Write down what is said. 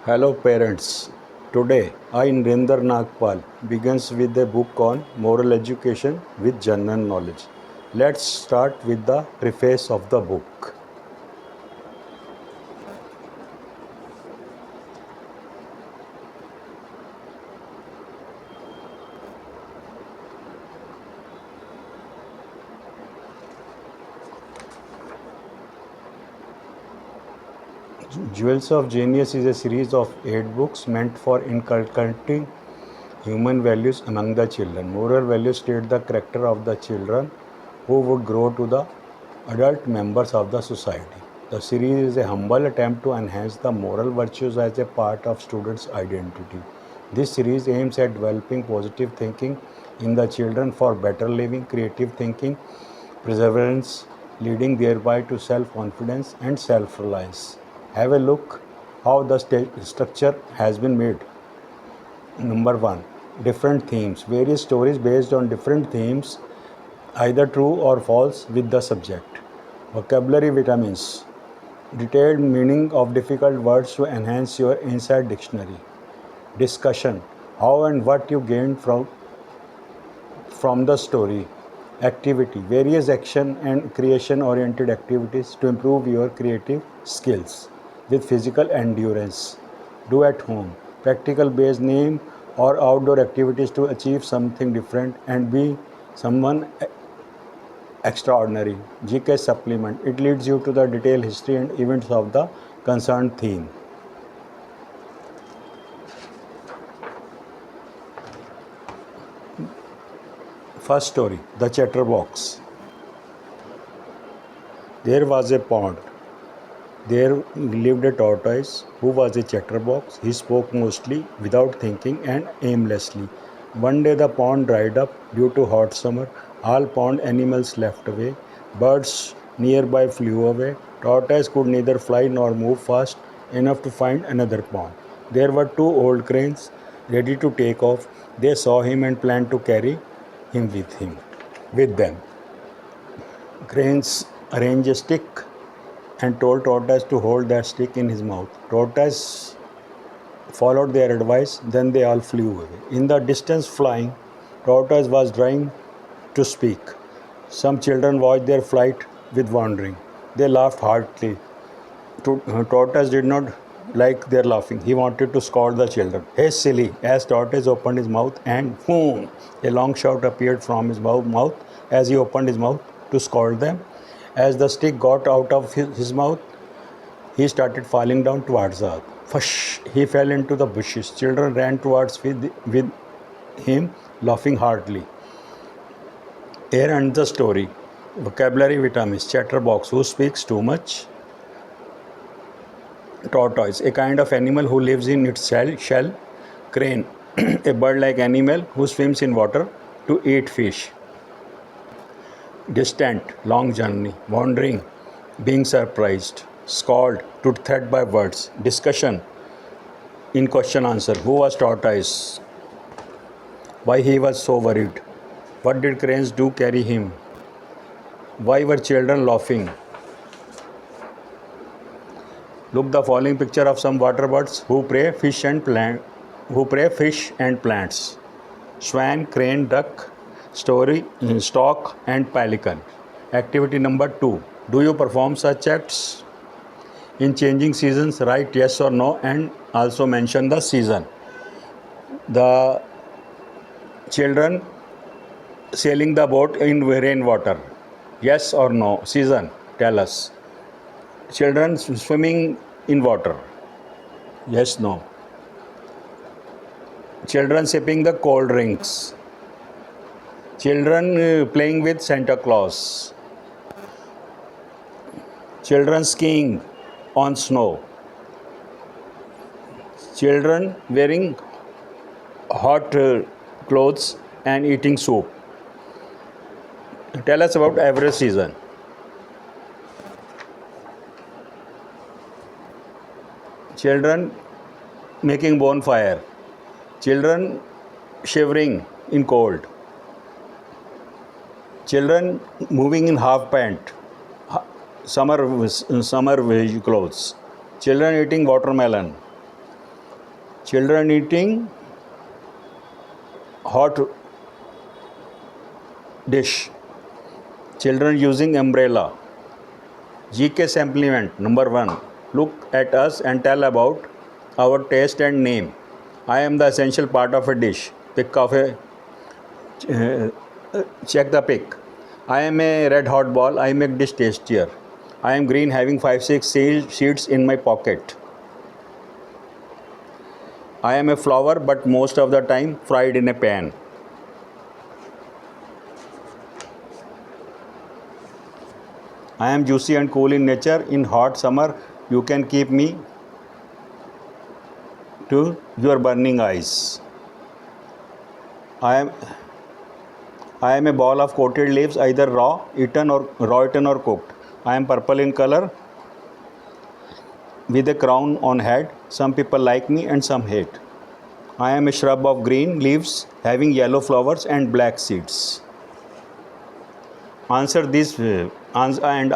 Hello parents. Today I Nrinder Nagpal begins with a book on moral education with general knowledge. Let's start with the preface of the book. Jewels of Genius is a series of 8 books meant for inculcating human values among the children. Moral values state the character of the children who would grow to the adult members of the society. The series is a humble attempt to enhance the moral virtues as a part of students' identity. This series aims at developing positive thinking in the children for better living, creative thinking, perseverance, leading thereby to self-confidence and self-reliance. Have a look how the structure has been made. Number 1. Different themes. Various stories based on different themes, either true or false, with the subject. Vocabulary vitamins. Detailed meaning of difficult words to enhance your inside dictionary. Discussion. How and what you gained from the story. Activity. Various action and creation oriented activities to improve your creative skills with physical endurance. Do at home. Practical based name or outdoor activities to achieve something different and be someone extraordinary. GK supplement. It leads you to the detailed history and events of the concerned theme. First story, The Chatterbox. There was a pond. There lived a tortoise who was a chatterbox. He spoke mostly without thinking and aimlessly. One day the pond dried up due to hot summer. All pond animals left away. Birds nearby flew away. Tortoise could neither fly nor move fast enough to find another pond. There were 2 old cranes ready to take off. They saw him and planned to carry him with them. Cranes arranged a stick and told Tortoise to hold that stick in his mouth. Tortoise followed their advice, then they all flew away. In the distance flying, Tortoise was trying to speak. Some children watched their flight with wondering. They laughed heartily. Tortoise did not like their laughing. He wanted to scold the children. Hey silly! As Tortoise opened his mouth and boom! A long shout appeared from his mouth as he opened his mouth to scold them. As the stick got out of his mouth, he started falling down towards the earth. Fush! He fell into the bushes. Children ran towards with him, laughing heartily. Here ends the story. Vocabulary vitamins. Chatterbox, who speaks too much. Tortoise, a kind of animal who lives in its shell. Crane, a bird-like animal who swims in water to eat fish. Distant, long journey. Wandering, being surprised. Scold, to threat by words. Discussion, in question answer. Who was Tortoise? Why he was so worried? What did cranes do carry him? Why were children laughing? Look the following picture of some water birds who prey fish and plants. Swan, crane, duck, stork and pelican. Activity number 2. Do you perform such acts? In changing seasons, write yes or no and also mention the season. The children sailing the boat in rainwater. Yes or no. Season, tell us. Children swimming in water. Yes, no. Children sipping the cold drinks. Children playing with Santa Claus. Children skiing on snow. Children wearing hot clothes and eating soup. Tell us about every season. Children making bonfire. Children shivering in cold. Children moving in half pant. Summer clothes. Children eating watermelon. Children eating hot dish. Children using umbrella. GK supplement number 1. Look at us and tell about our taste and name. I am the essential part of a dish. Pick of a check the pick. I am a red hot ball. I make dish tastier. I am green, having 5-6 seeds in my pocket. I am a flower, but most of the time fried in a pan. I am juicy and cool in nature. In hot summer, you can keep me to your burning eyes. I am a ball of coated leaves, either raw eaten or cooked. I am purple in color with a crown on head. Some people like me and some hate. I am a shrub of green leaves having yellow flowers and black seeds. Answer this and